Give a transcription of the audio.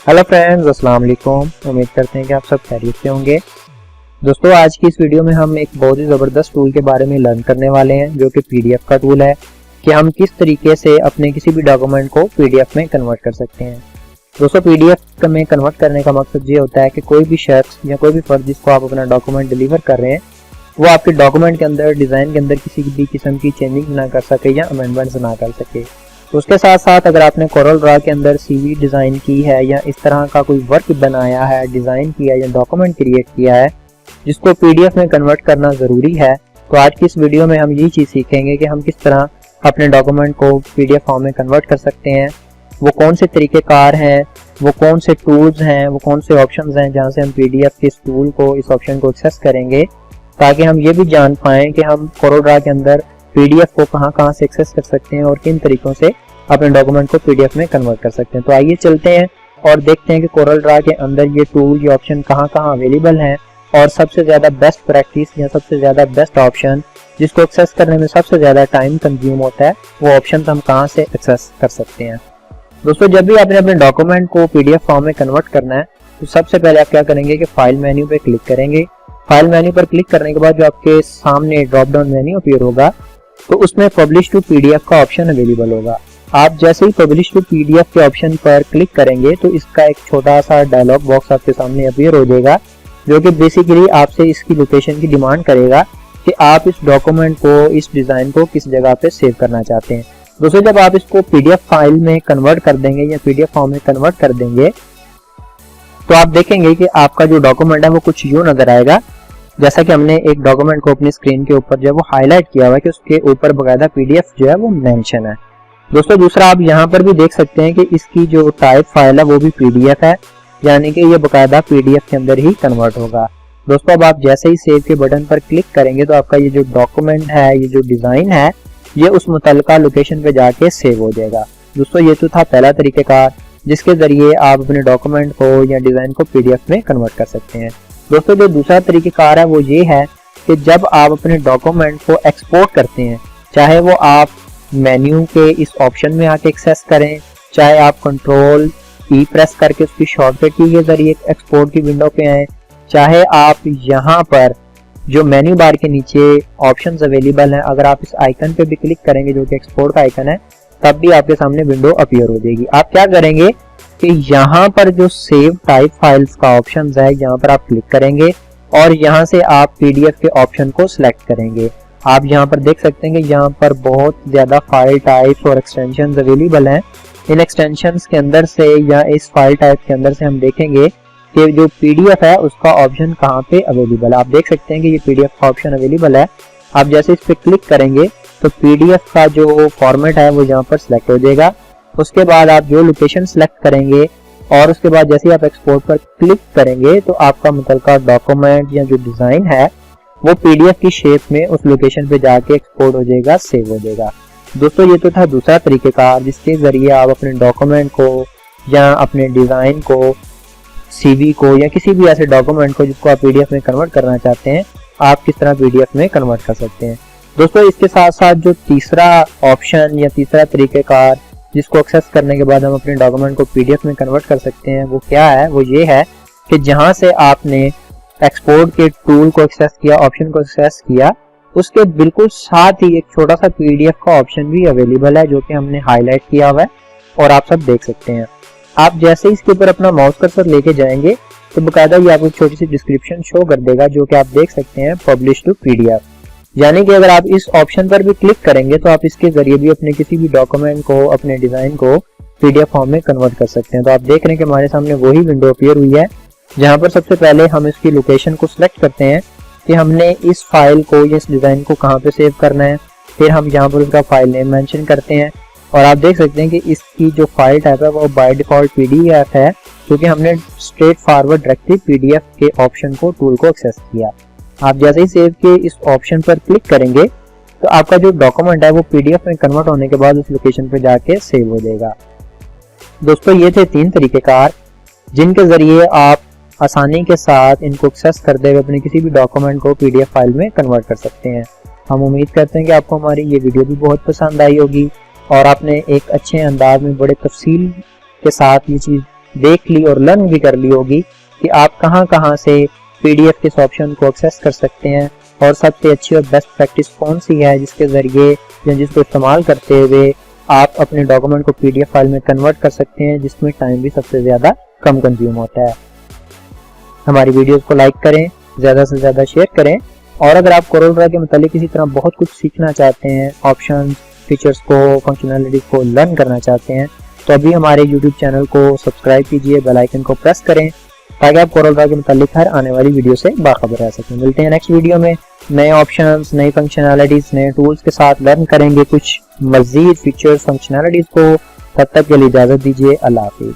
Hello friends, अस्सलाम वालेकुम। उम्मीद करते हैं कि आप सब खैरियत से होंगे। दोस्तों, आज की इस वीडियो में हम एक बहुत ही ज़बरदस्त टूल के बारे में लर्न करने वाले हैं जो कि पीडीएफ का टूल है कि हम किस तरीके से अपने किसी भी डॉक्यूमेंट को पीडीएफ में कन्वर्ट कर सकते हैं। दोस्तों, पीडीएफ में कन्वर्ट करने का मकसद ये होता है कि कोई भी शख्स या कोई भी फर्द जिसको आप अपना डॉक्यूमेंट डिलीवर कर रहे हैं वो आपके डॉक्यूमेंट के अंदर, डिज़ाइन के अंदर किसी भी किस्म की चेंजिंग ना कर सके या अमेंडमेंट्स ना कर सके। तो उसके साथ साथ अगर आपने कोरल ड्रा के अंदर सीवी डिज़ाइन की है या इस तरह का कोई वर्क बनाया है, डिज़ाइन किया या डॉक्यूमेंट क्रिएट किया है जिसको पीडीएफ में कन्वर्ट करना ज़रूरी है, तो आज की इस वीडियो में हम यही चीज़ सीखेंगे कि हम किस तरह अपने डॉक्यूमेंट को पीडीएफ फॉर्म में कन्वर्ट कर सकते हैं। वो कौन से तरीक़ेकार हैं, वो कौन से टूल्स हैं, वो कौन से ऑप्शंस हैं जहाँ से हम पीडीएफ के इस टूल को, इस ऑप्शन को एक्सेस करेंगे, ताकि हम ये भी जान पाएँ कि हम कोरल ड्रा के अंदर पीडीएफ को कहाँ से एक्सेस कर सकते हैं और किन तरीकों से अपने डॉक्यूमेंट को पीडीएफ में कन्वर्ट कर सकते हैं। तो आइए चलते हैं और देखते हैं कि कोरल ड्रा के अंदर ये टूल, ये ऑप्शन कहाँ अवेलेबल हैं और सबसे ज़्यादा बेस्ट प्रैक्टिस या सबसे ज़्यादा बेस्ट ऑप्शन जिसको एक्सेस करने में सबसे ज़्यादा टाइम कंज्यूम होता है, वो ऑप्शन हम कहाँ से एक्सेस कर सकते हैं। दोस्तों, जब भी आपने अपने डॉक्यूमेंट को पीडीएफ फॉर्म में कन्वर्ट करना है तो सबसे पहले आप क्या करेंगे कि फाइल मेन्यू पे क्लिक करेंगे। फाइल मेन्यू पर क्लिक करने के बाद जो आपके सामने ड्रॉप डाउन मेन्यू अपीयर होगा तो उसमें पब्लिश टू पीडीएफ का ऑप्शन अवेलेबल होगा। आप जैसे ही पब्लिश टू पीडीएफ के ऑप्शन पर क्लिक करेंगे तो इसका एक छोटा सा डायलॉग बॉक्स आपके सामने अपीयर हो जाएगा जो कि बेसिकली आपसे इसकी लोकेशन की डिमांड करेगा कि आप इस डॉक्यूमेंट को, इस डिज़ाइन को किस जगह पे सेव करना चाहते हैं। दोस्तों, जब आप इसको पीडीएफ फाइल में कन्वर्ट कर देंगे या पीडीएफ फॉर्म में कन्वर्ट कर देंगे तो आप देखेंगे कि आपका जो डॉक्यूमेंट है वो कुछ यूँ नजर आएगा, जैसा कि हमने एक डॉक्यूमेंट को अपनी स्क्रीन के ऊपर जो वो हाईलाइट किया हुआ है कि उसके ऊपर बकायदा पीडीएफ जो है वो मेंशन है। दोस्तों, दूसरा आप यहाँ पर भी देख सकते हैं कि इसकी जो टाइप फाइल है वो भी पीडीएफ है, यानी कि ये बकायदा पीडीएफ के अंदर ही कन्वर्ट होगा। दोस्तों, अब आप जैसे ही सेव के बटन पर क्लिक करेंगे तो आपका ये जो डॉक्यूमेंट है, ये जो डिज़ाइन है, ये उस मुतल्लिका लोकेशन पे जाके सेव हो जाएगा। दोस्तों, ये तो था पहला तरीक़ेकार जिसके ज़रिए आप अपने डॉक्यूमेंट को या डिज़ाइन को पीडीएफ में कन्वर्ट कर सकते हैं। दोस्तों, जो दूसरा तरीक़ेकार है वो ये है कि जब आप अपने डॉक्यूमेंट को एक्सपोर्ट करते हैं, चाहे वो आप मेन्यू के इस ऑप्शन में आके एक्सेस करें, चाहे आप कंट्रोल ई प्रेस करके उसकी शॉर्टकट की के जरिए एक्सपोर्ट की विंडो पे आए, चाहे आप यहाँ पर जो मेन्यू बार के नीचे ऑप्शंस अवेलेबल हैं, अगर आप इस आइकन पे भी क्लिक करेंगे जो कि एक्सपोर्ट का आइकन है, तब भी आपके सामने विंडो अपीयर हो जाएगी। आप क्या करेंगे कि यहाँ पर जो सेव टाइप फाइल्स का ऑप्शन है, यहाँ पर आप क्लिक करेंगे और यहाँ से आप पीडीएफ के ऑप्शन को सिलेक्ट करेंगे। आप यहाँ पर देख सकते हैं कि यहाँ पर बहुत ज़्यादा फाइल टाइप्स और एक्सटेंशंस अवेलेबल हैं। इन एक्सटेंशंस के अंदर से या इस फाइल टाइप के अंदर से हम देखेंगे कि जो पीडीएफ है उसका ऑप्शन कहाँ पे अवेलेबल है। आप देख सकते हैं कि ये पीडीएफ का ऑप्शन अवेलेबल है। आप जैसे इस पर क्लिक करेंगे तो पीडीएफ का जो फॉर्मेट है वो यहाँ पर सिलेक्ट हो जाएगा। उसके बाद आप जो लोकेशन सिलेक्ट करेंगे और उसके बाद जैसे ही आप एक्सपोर्ट पर क्लिक करेंगे तो आपका मुतल्लिका डॉक्यूमेंट या जो डिज़ाइन है वो पीडीएफ की शेप में उस लोकेशन पे जाके एक्सपोर्ट हो जाएगा, सेव हो जाएगा। दोस्तों, ये तो था दूसरा तरीक़ेकार जिसके ज़रिए आप अपने डॉक्यूमेंट को या अपने डिज़ाइन को, सीवी को या किसी भी ऐसे डॉक्यूमेंट को जिसको आप पीडीएफ में कन्वर्ट करना चाहते हैं, आप किस तरह पीडीएफ में कन्वर्ट कर सकते हैं। दोस्तों, इसके साथ साथ जो तीसरा ऑप्शन या तीसरा तरीक़ेकार जिसको एक्सेस करने के बाद हम अपने डॉक्यूमेंट को पीडीएफ में कन्वर्ट कर सकते हैं वो क्या है, वो ये है कि जहाँ से आपने एक्सपोर्ट के टूल को एक्सेस किया, ऑप्शन को एक्सेस किया, उसके बिल्कुल साथ ही एक छोटा सा पीडीएफ का ऑप्शन भी अवेलेबल है जो कि हमने हाईलाइट किया हुआ है और आप सब देख सकते हैं। आप जैसे ही इसके ऊपर अपना माउस कर्सर लेके जाएंगे तो बकायदा ये आपको छोटी सी डिस्क्रिप्शन शो कर देगा जो कि आप देख सकते हैं, पब्लिश टू पीडीएफ। यानी कि अगर आप इस ऑप्शन पर भी क्लिक करेंगे तो आप इसके जरिए भी अपने किसी भी डॉक्यूमेंट को, अपने डिज़ाइन को पीडीएफ फॉर्म में कन्वर्ट कर सकते हैं। तो आप देख रहे हैं कि हमारे सामने वही विंडो अपीयर हुई है जहाँ पर सबसे पहले हम इसकी लोकेशन को सिलेक्ट करते हैं कि हमने इस फाइल को या इस डिज़ाइन को कहाँ पे सेव करना है। फिर हम यहाँ पर उसका फाइल नेम मेंशन करते हैं और आप देख सकते हैं कि इसकी जो फाइल टाइप है वो बाय डिफ़ॉल्ट पीडीएफ है क्योंकि हमने स्ट्रेट फॉरवर्ड डायरेक्टली पीडीएफ के ऑप्शन को, टूल को एक्सेस किया। आप जैसे ही सेव के इस ऑप्शन पर क्लिक करेंगे तो आपका जो डॉक्यूमेंट है वो पीडीएफ में कन्वर्ट होने के बाद उस लोकेशन पर जाके सेव हो जाएगा। दोस्तों, ये थे 3 तरीक़ेकार जिनके ज़रिए आप आसानी के साथ इनको एक्सेस करते हुए अपने किसी भी डॉक्यूमेंट को पीडीएफ फाइल में कन्वर्ट कर सकते हैं। हम उम्मीद करते हैं कि आपको हमारी ये वीडियो भी बहुत पसंद आई होगी और आपने एक अच्छे अंदाज में, बड़े तफसील के साथ ये चीज़ देख ली और लर्न भी कर ली होगी कि आप कहां से पीडीएफ के इस ऑप्शन को एक्सेस कर सकते हैं और सबसे अच्छी और बेस्ट प्रैक्टिस कौन सी है जिसके जरिए या जिसको इस्तेमाल करते हुए आप अपने डॉक्यूमेंट को पीडीएफ फाइल में कन्वर्ट कर सकते हैं, जिसमें टाइम भी सबसे ज़्यादा कम कंज्यूम होता है। हमारी वीडियोस को लाइक करें, ज़्यादा से ज़्यादा शेयर करें, और अगर आप कोरल ड्रा के मतलब किसी तरह बहुत कुछ सीखना चाहते हैं, ऑप्शन फीचर्स को, फंक्शनैलिटी को लर्न करना चाहते हैं, तो अभी हमारे यूट्यूब चैनल को सब्सक्राइब कीजिए, बेल आइकन को प्रेस करें ताकि आप कोरल ड्रा के मतलब हर आने वाली वीडियो से बाखबर रह सकें। मिलते हैं नेक्स्ट वीडियो में नए ऑप्शंस, नई फंक्शनैलिटीज, नए टूल्स के साथ लर्न करेंगे कुछ मजीद फीचर्स, फंक्शनैलिटीज को। तब तक के लिए इजाजत दीजिए। अल्लाह हाफिज।